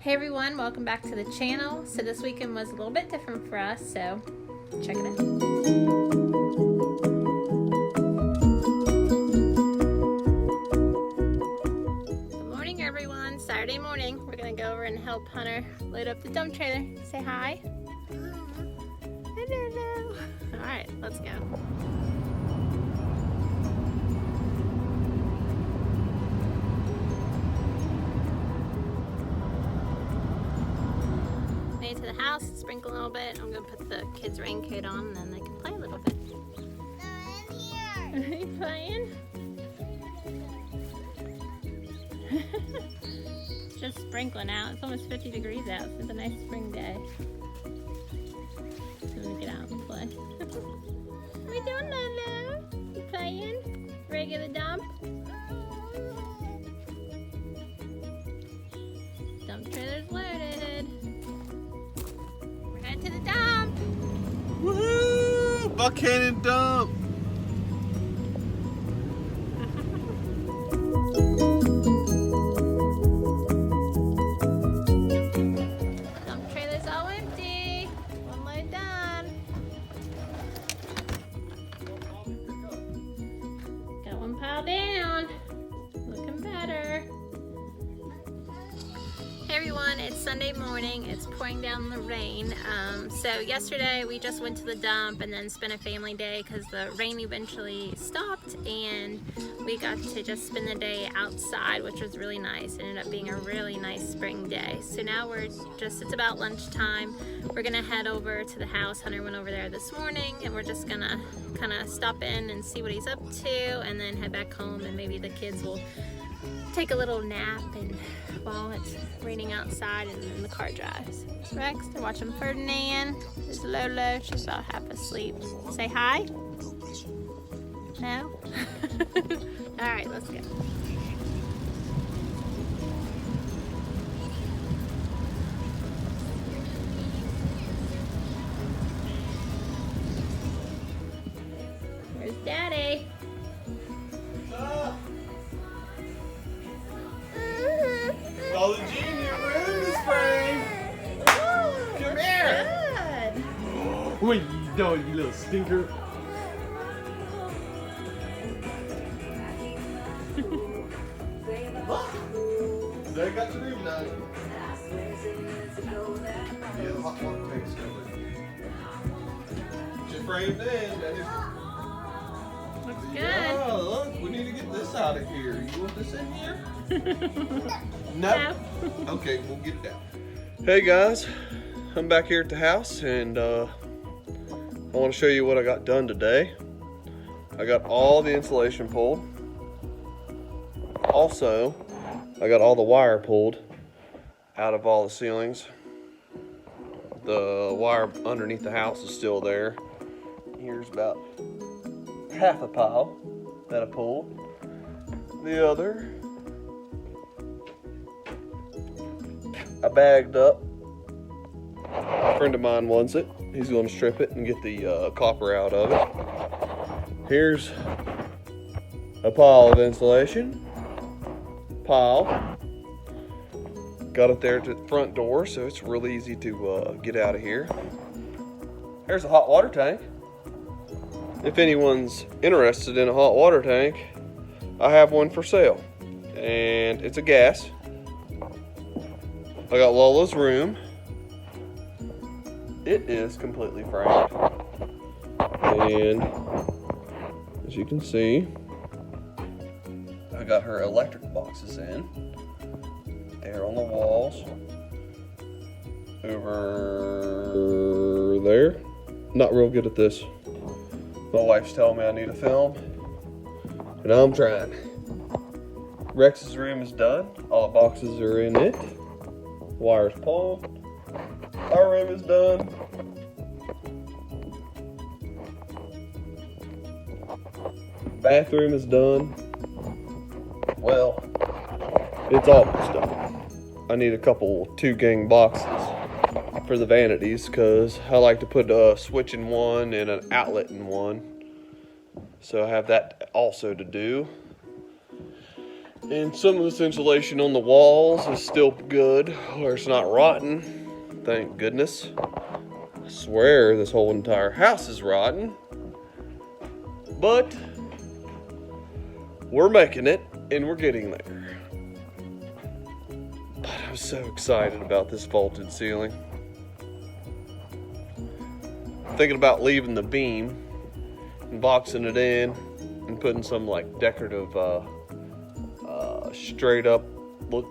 Hey everyone, welcome back to the channel. So this weekend was a little bit different for us, so check it out. Good morning everyone, Saturday morning. We're gonna go over and help Hunter load up the dump trailer. Say hi. Hello. All right, let's go. To the house, sprinkle a little bit. I'm gonna put the kids' raincoat on and then they can play a little bit. I'm here. Are you playing? It's just sprinkling out. It's almost 50 degrees out, so it's a nice spring day. So I'm gonna get out and play. What are you doing, Lolo? You playing? Ready to get the dump? Dump trailer's loaded. To the dump! Woohoo! Buckhannon dump! Dump trailer's all empty. One load done. Got one pile down. Looking better. Hey everyone, it's Sunday morning. It's pouring down the rain. So yesterday we just went to the dump and then spent a family day because the rain eventually stopped and we got to just spend the day outside, which was really nice. It ended up being a really nice spring day. So now it's about lunchtime. We're gonna head over to the house. Hunter went over there this morning and we're just gonna kind of stop in and see what he's up to and then head back home, and maybe the kids will take a little nap and while it's raining outside and then the car drives. It's Rex, they're watching Ferdinand. There's Lolo, she's about half asleep. Say hi? No? Alright, let's go. There's Daddy. Call the junior room this spring. Come here. Good. What are you doing, you little stinker? They got to do tonight. Yeah, the hot water tank's coming. Just framed in, Daddy. Looks good. Yeah, look, we need to get this out of here. You want this in here? No. Okay, we'll get it out. Hey guys, I'm back here at the house and I want to show you what I got done today. I got all the insulation pulled. Also, I got all the wire pulled out of all the ceilings. The wire underneath the house is still there. Here's about half a pile that I pulled. The other I bagged up. A friend of mine wants it. He's going to strip it and get the copper out of it. Here's a pile of insulation. Pile. Got it there to the front door, so it's real easy to get out of here. There's a hot water tank. If anyone's interested in a hot water tank, I have one for sale. And it's a gas. I got Lola's room. It is completely framed. And as you can see, I got her electric boxes in. There on the walls. Over there. Not real good at this. My wife's telling me I need a film. And I'm trying. Rex's room is done. All the boxes are in it. Wires pulled. Our room is done. Bathroom is done. Well, it's almost done. I need a couple 2-gang boxes for the vanities because I like to put a switch in one and an outlet in one. So I have that also to do. And some of this insulation on the walls is still good, where it's not rotten. Thank goodness. I swear this whole entire house is rotten. But we're making it, and we're getting there. But I'm so excited about this vaulted ceiling. I'm thinking about leaving the beam and boxing it in and putting some like decorative straight up,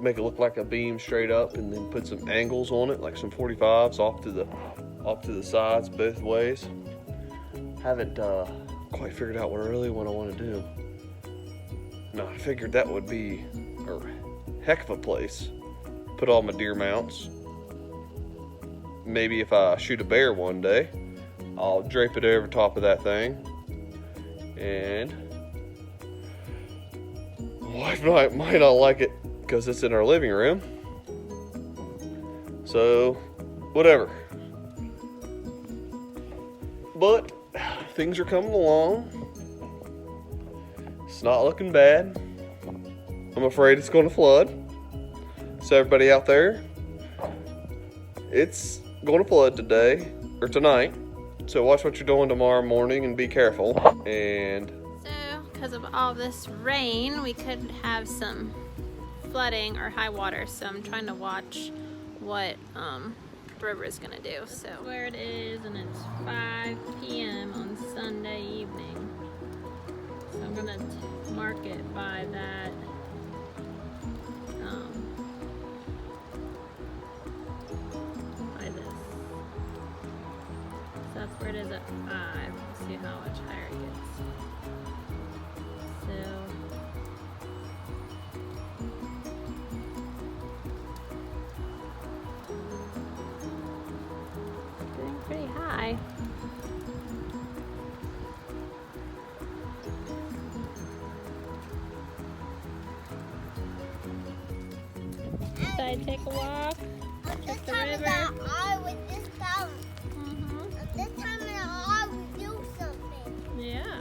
make it look like a beam straight up, and then put some angles on it, like some 45s off to the sides both ways. Haven't quite figured out what I want to do. No, I figured that would be a heck of a place. Put all my deer mounts. Maybe if I shoot a bear one day, I'll drape it over top of that thing. And my wife might not like it because it's in our living room. So, whatever. But things are coming along. It's not looking bad. I'm afraid it's going to flood. So everybody out there, it's going to flood today or tonight. So watch what you're doing tomorrow morning and be careful. And so because of all this rain, we could have some flooding or high water. So I'm trying to watch what the river is gonna do. So where it is, and it's 5 p.m. on Sunday evening. So I'm gonna mark it by that. By this. So that's where it is at 5. Let's see how much higher it gets. So getting pretty high. Should I take a walk? This the time river. I would this time. This time I would do something. Yeah.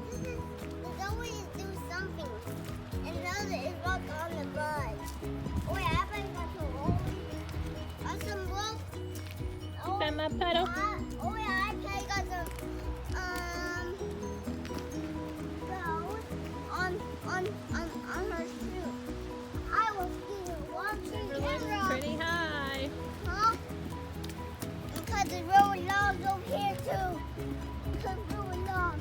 There's always do something. And another is rock on the bud. Oh yeah, I got to roll. Some rope. Oh, Got my puddle. oh yeah, I got some bells on her shoe. I was getting watching River looks pretty high. Huh? Because the road logs over here too. Because the road log.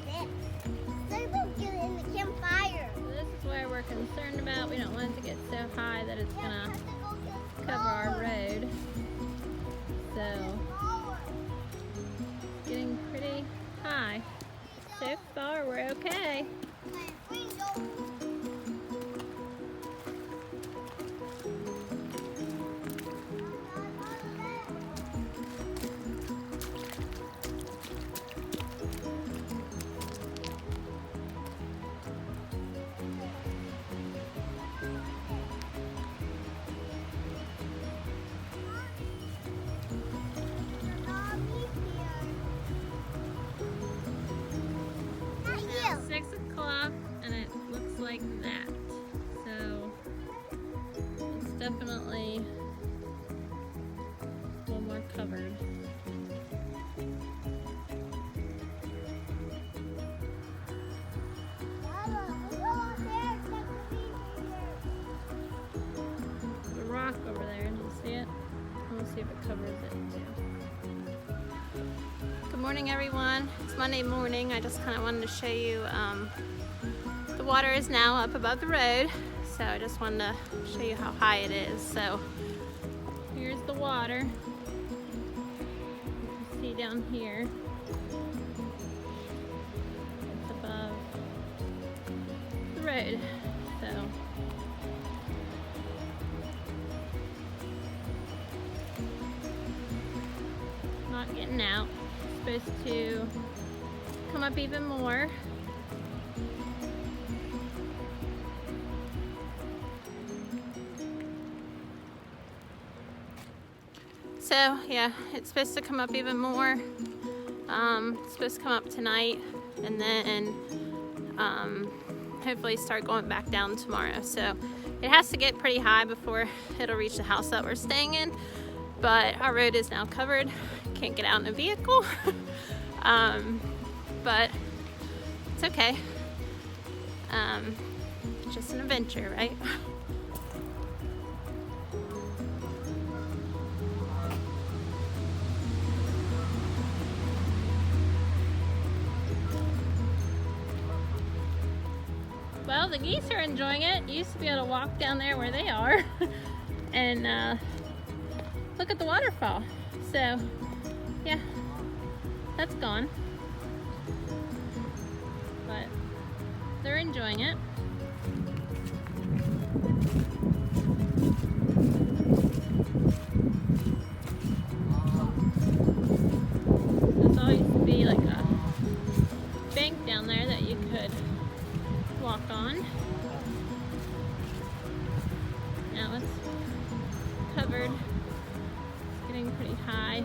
And they don't get in the campfire. So this is where we're concerned about. We don't want it to get so high that it's gonna Have to go get cover our lower. road. So Lower. getting pretty high. So far we're okay. My window. Now 6 o'clock and it looks like that. So it's definitely a little more covered. The rock over there, do you see it? We'll see if it covers it too. Good morning, everyone. It's Monday morning. I just kind of wanted to show you the water is now up above the road, so I just wanted to show you how high it is. So here's the water. You can see down here. It's above the road. So not getting out. It's supposed to come up even more. So yeah, it's supposed to come up even more. It's supposed to come up tonight, and then hopefully start going back down tomorrow. So it has to get pretty high before it'll reach the house that we're staying in, but our road is now covered. Can't get out in a vehicle. But it's okay. Just an adventure, right? Well, the geese are enjoying it. You used to be able to walk down there where they are and look at the waterfall. So, yeah, that's gone. But they're enjoying it. This all used to be like a bank down there that you could walk on. Now it's covered. It's getting pretty high.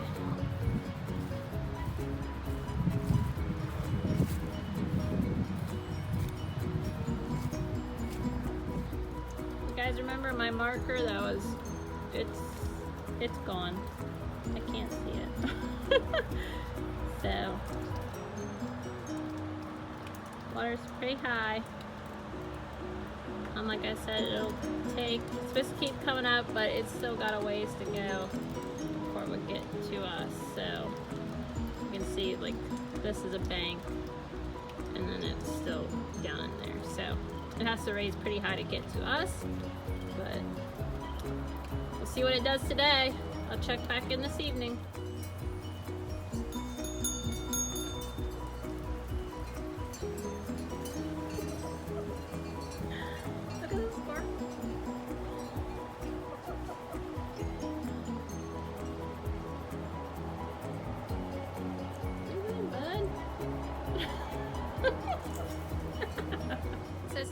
You guys remember my marker? That was, it's gone. I can't see it. So, water's pretty high. Like I said, it's supposed to keep coming up, but it's still got a ways to go before it would get to us. So you can see, like, this is a bank, and then it's still down in there. So it has to raise pretty high to get to us, but we'll see what it does today. I'll check back in this evening.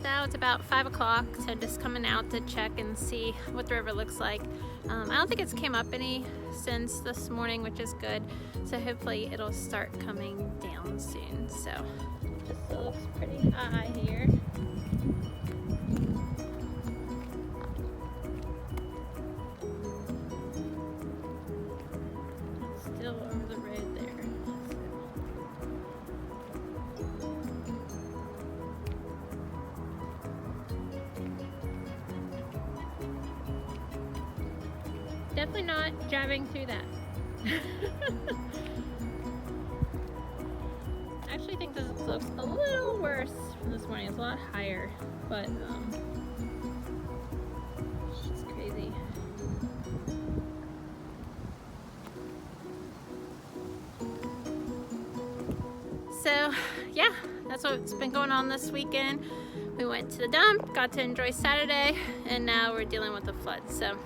Now it's about 5 o'clock, so just coming out to check and see what the river looks like. I don't think it's came up any since this morning, which is good. So hopefully it'll start coming down soon. So it still looks pretty high here. It's still over the road there. Definitely not driving through that. I actually think this looks a little worse from this morning. It's a lot higher, but it's just crazy. So yeah, that's what's been going on this weekend. We went to the dump, got to enjoy Saturday, and now we're dealing with the flood. So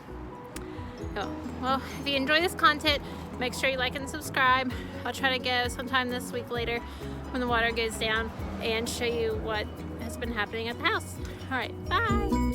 oh, well, if you enjoy this content, make sure you like and subscribe. I'll try to go sometime this week later when the water goes down and show you what has been happening at the house. All right, bye.